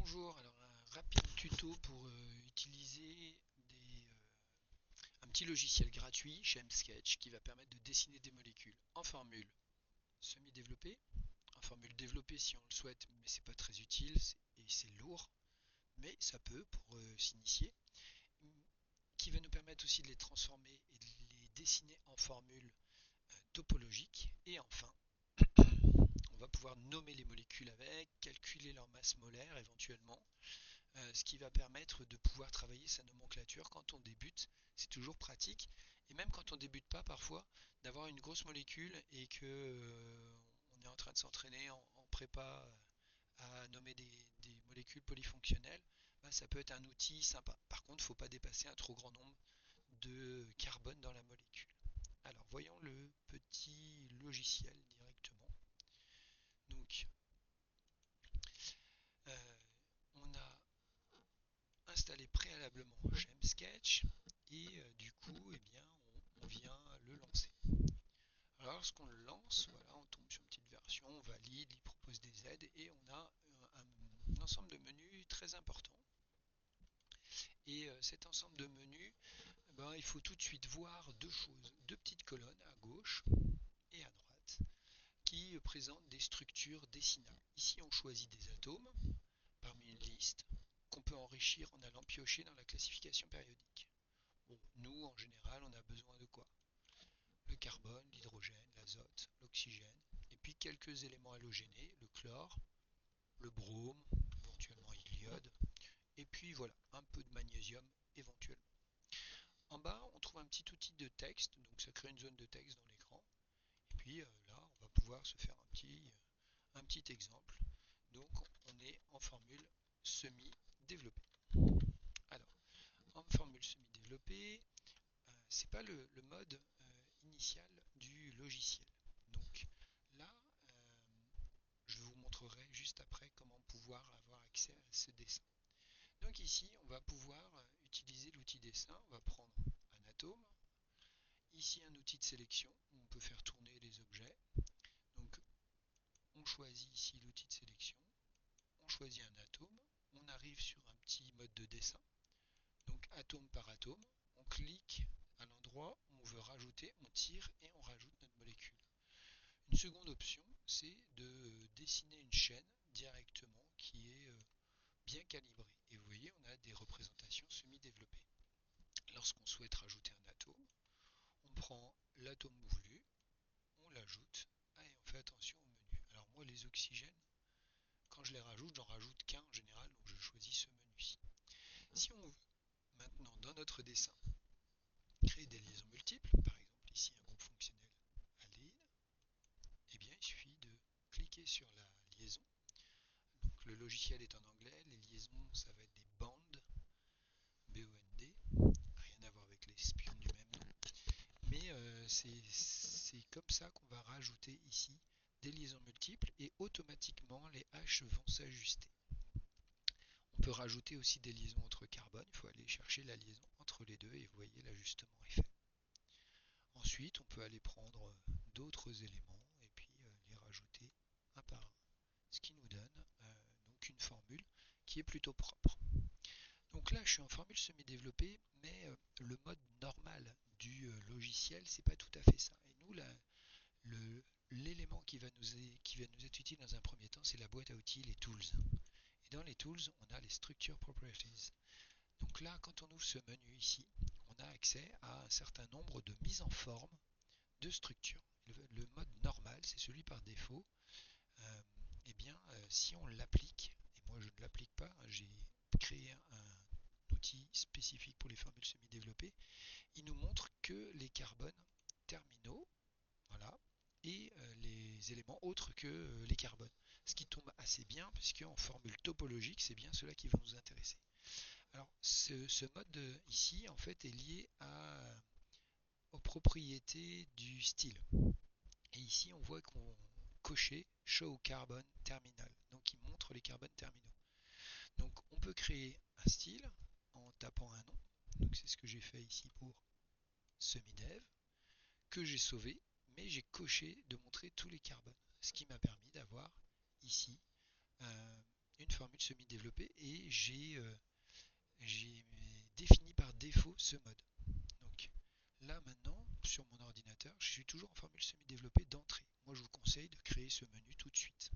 Bonjour, alors un rapide tuto pour utiliser un petit logiciel gratuit chez Sketch qui va permettre de dessiner des molécules en formule semi-développée, en formule développée si on le souhaite, mais c'est pas très utile et c'est lourd, mais ça peut pour s'initier, qui va nous permettre aussi de les transformer et de les dessiner en formule topologique. Et enfin, on va pouvoir nommer les molécules avec, calculer leur masse molaire éventuellement, ce qui va permettre de pouvoir travailler sa nomenclature quand on débute. C'est toujours pratique. Et même quand on débute pas, parfois, d'avoir une grosse molécule et que on est en train de s'entraîner en prépa à nommer des molécules polyfonctionnelles, bah, ça peut être un outil sympa. Par contre, il ne faut pas dépasser un trop grand nombre de carbone dans la molécule. Alors, voyons le petit logiciel directement. Donc, euh, on a installé préalablement Sketch et du coup eh bien on vient le lancer. Alors lorsqu'on le lance, voilà, on tombe sur une petite version, on valide, il propose des aides et on a un ensemble de menus très important. Et cet ensemble de menus, ben, il faut tout de suite voir deux choses, deux petites colonnes à gauche et à droite qui présentent des structures dessinables. Ici on choisit des atomes parmi une liste qu'on peut enrichir en allant piocher dans la classification périodique. Bon, nous, en général, on a besoin de quoi? Le carbone, l'hydrogène, l'azote, l'oxygène, et puis quelques éléments halogénés, le chlore, le brome, éventuellement l'iode, et puis voilà, un peu de magnésium éventuellement. En bas, on trouve un petit outil de texte, donc ça crée une zone de texte dans l'écran, et puis là, on va pouvoir se faire un petit exemple. Donc, on est en formule semi-développée. Alors, en formule semi-développée, c'est pas le mode initial du logiciel. Donc là, je vous montrerai juste après comment pouvoir avoir accès à ce dessin. Donc ici, on va pouvoir utiliser l'outil dessin. On va prendre un atome. Ici, un outil de sélection où on peut faire tourner les objets. Donc on choisit ici l'outil de sélection. On choisit un atome. On arrive sur un petit mode de dessin. Donc atome par atome. On clique à l'endroit où on veut rajouter, on tire et on rajoute notre molécule. Une seconde option, c'est de dessiner une chaîne directement qui est bien calibrée. Et vous voyez, on a des représentations semi-développées. Lorsqu'on souhaite rajouter un atome, on prend l'atome voulu, on l'ajoute et on fait attention au menu. Alors moi, les oxygènes, quand je les rajoute, j'en rajoute qu'un en général, donc je choisis ce menu-ci. Si on veut maintenant, dans notre dessin, créer des liaisons multiples, par exemple ici un groupe fonctionnel aldéhyde, eh bien il suffit de cliquer sur la liaison. Donc le logiciel est en anglais, les liaisons ça va être des bands, B-O-N-D, rien à voir avec les spions du même nom. Mais c'est comme ça qu'on va rajouter ici des liaisons multiples et automatiquement les H vont s'ajuster. On peut rajouter aussi des liaisons entre carbones, il faut aller chercher la liaison entre les deux et vous voyez l'ajustement est fait. Ensuite, on peut aller prendre d'autres éléments et puis les rajouter un par un. Ce qui nous donne donc une formule qui est plutôt propre. Donc là, je suis en formule semi-développée, mais le mode normal du logiciel, c'est pas tout à fait ça. Et nous, l'élément qui va nous être utile dans un premier temps, c'est la boîte à outils, les tools. Et dans les tools, on a les structure properties. Donc là, quand on ouvre ce menu ici, on a accès à un certain nombre de mises en forme de structures. Le mode normal, c'est celui par défaut. Eh bien, si on l'applique, et moi je ne l'applique pas, hein, j'ai créé un outil spécifique pour les formules semi-développées, il nous montre que les carbones terminaux, voilà, et les éléments autres que les carbones. Ce qui tombe assez bien, puisque en formule topologique, c'est bien cela qui va nous intéresser. Alors, ce mode ici, en fait, est lié aux propriétés du style. Et ici, on voit qu'on coché Show Carbon Terminal. Donc, il montre les carbones terminaux. Donc, on peut créer un style en tapant un nom. Donc, c'est ce que j'ai fait ici pour semi-dev, que j'ai sauvé, mais j'ai coché de montrer tous les carbones. Ce qui m'a permis d'avoir ici une formule semi-développée et j'ai défini par défaut ce mode. Donc là maintenant, sur mon ordinateur, je suis toujours en formule semi-développée d'entrée. Moi je vous conseille de créer ce menu tout de suite.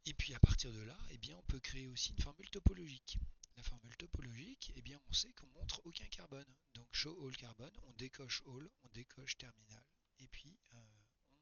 Et puis à partir de là, eh bien, on peut créer aussi une formule topologique. La formule topologique, eh bien, on sait qu'on montre aucun carbone. Donc show all carbone, on décoche all, on décoche terminal, et puis on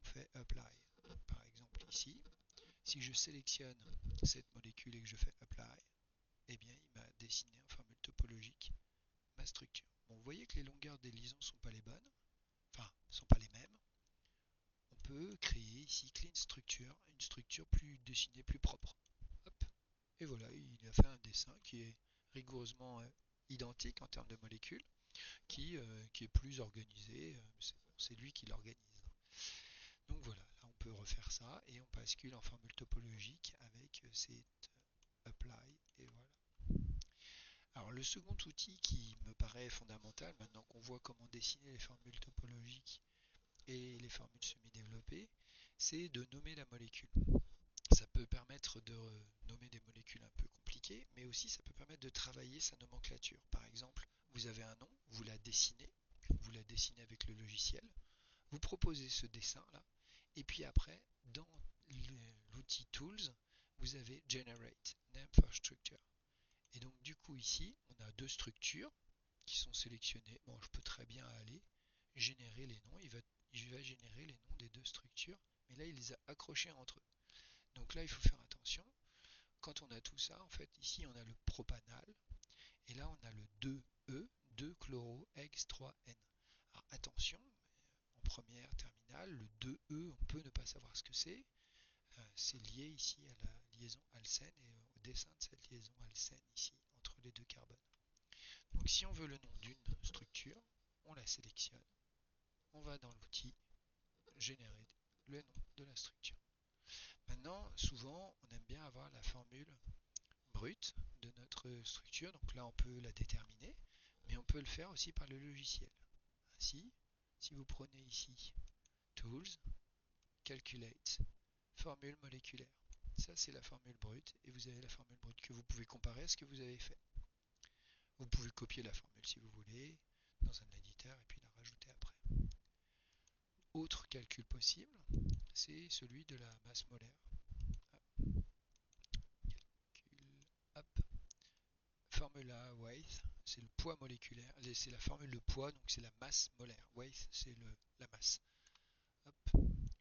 fait apply. Par exemple ici, si je sélectionne cette molécule et que je fais apply, eh bien, il m'a dessiné en formule topologique ma structure. Bon, vous voyez que les longueurs des liaisons ne sont pas les bonnes, enfin, ne sont pas les mêmes. On peut créer ici clean structure, une structure plus dessinée, plus propre. Hop. Et voilà, il a fait un dessin qui est rigoureusement identique en termes de molécules, qui est plus organisé. C'est lui qui l'organise. Donc voilà, là on peut refaire ça et on bascule en formule topologique avec cette apply et voilà. Alors le second outil qui me paraît fondamental, maintenant qu'on voit comment dessiner les formules topologiques et les formules semi-développées, c'est de nommer la molécule. Ça peut permettre de nommer des molécules un peu compliquées, mais aussi ça peut permettre de travailler sa nomenclature. Par exemple, vous avez un nom, vous la dessinez avec le logiciel, vous proposez ce dessin-là, et puis après, dans l'outil Tools, vous avez Generate, Name for Structure. Et donc du coup ici, on a deux structures qui sont sélectionnées. Bon, je peux très bien aller générer les noms. Il va générer les noms des deux structures, mais là il les a accrochés entre eux. Donc là il faut faire attention. Quand on a tout ça, en fait, ici on a le propanal, et là on a le 2E, 2-chloro-hex-3-N. Alors attention, en première terminale, le 2E, on peut ne pas savoir ce que c'est. C'est lié ici à la liaison alcène et au dessin de cette liaison alcène ici entre les deux carbones. Donc si on veut le nom d'une structure, on la sélectionne, on va dans l'outil générer le nom de la structure. Maintenant, souvent, on aime bien avoir la formule brute de notre structure, donc là on peut la déterminer, mais on peut le faire aussi par le logiciel. Ainsi, si vous prenez ici Tools, Calculate, Formule moléculaire, ça c'est la formule brute, et vous avez la formule brute que vous pouvez comparer à ce que vous avez fait. Vous pouvez copier la formule si vous voulez dans un éditeur et puis la rajouter après. Autre calcul possible, c'est celui de la masse molaire. Calcul, hop. Formula weight, c'est le poids moléculaire, c'est la formule de poids, donc c'est la masse molaire. Weight, c'est la masse. Hop.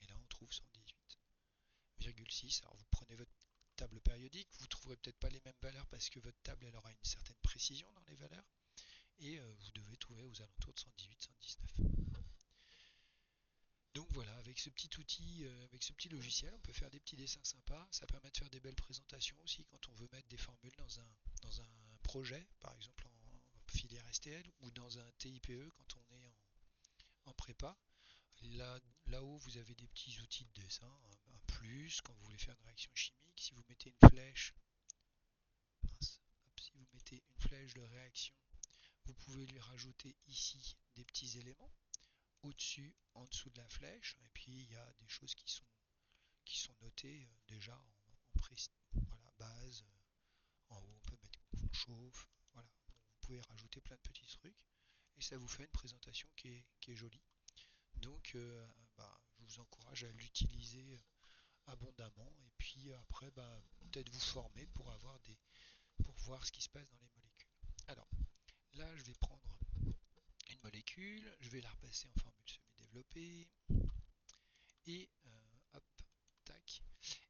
Et là on trouve 118,6. Alors vous prenez votre table périodique, vous ne trouverez peut-être pas les mêmes valeurs parce que votre table elle aura une certaine précision dans les valeurs, et vous devez trouver aux alentours de 118-119. Donc voilà, avec ce petit outil, avec ce petit logiciel, on peut faire des petits dessins sympas. Ça permet de faire des belles présentations aussi quand on veut mettre des formules dans un projet, par exemple en filière STL, ou dans un TIPE quand on est en prépa. Là-haut, vous avez des petits outils de dessin, un plus quand vous voulez faire une réaction chimique. Si vous mettez une flèche, mince, hop, si vous mettez une flèche de réaction, vous pouvez lui rajouter ici des petits éléments au-dessus, en dessous de la flèche, et puis il y a des choses qui sont notées déjà voilà, base, en haut on peut mettre qu'on chauffe, voilà, vous pouvez rajouter plein de petits trucs, et ça vous fait une présentation qui est jolie. Donc je vous encourage à l'utiliser abondamment, et puis après peut-être vous former pour voir ce qui se passe dans les molécules. Alors là je vais prendre une molécule, je vais la repasser en formule semi-développée, et hop, tac,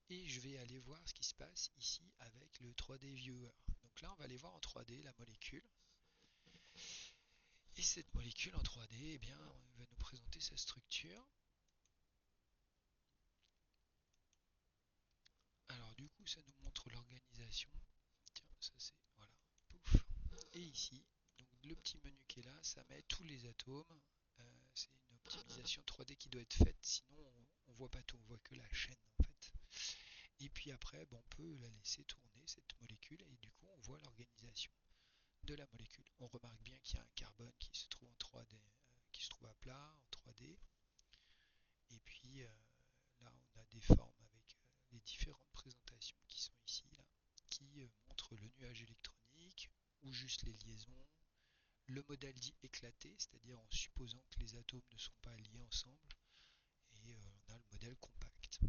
et je vais aller voir ce qui se passe ici avec le 3D Viewer. Donc là on va aller voir en 3D la molécule, et cette molécule en 3D, eh bien, on va nous présenter sa structure. Alors du coup ça nous montre l'organisation, tiens ça c'est, voilà, pouf, et ici, donc le petit menu qui est là, ça met tous les atomes. C'est une optimisation 3D qui doit être faite, sinon on voit pas tout, on voit que la chaîne en fait. Et puis après, on peut la laisser tourner cette molécule, et du coup on voit l'organisation de la molécule. On remarque bien qu'il y a un carbone qui se trouve en 3D, qui se trouve à plat en 3D. Et puis là on a des formes avec les différentes présentations représentation qui sont ici, là, qui montrent le nuage électronique, ou juste les liaisons, le modèle dit éclaté, c'est-à-dire en supposant que les atomes ne sont pas liés ensemble, et on a le modèle compact.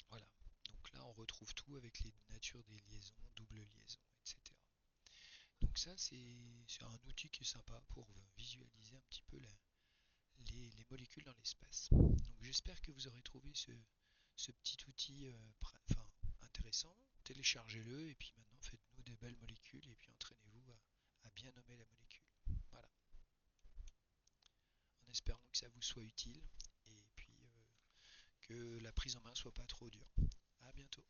Voilà, donc là on retrouve tout avec les natures des liaisons, double liaison, etc. Donc ça c'est un outil qui est sympa pour visualiser un petit peu les molécules dans l'espace. Donc j'espère que vous aurez trouvé ce petit outil enfin, intéressant. Téléchargez-le et puis maintenant faites-nous des belles molécules et puis entraînez-vous à bien nommer la molécule. Voilà, en espérant que ça vous soit utile et puis que la prise en main soit pas trop dure. À bientôt.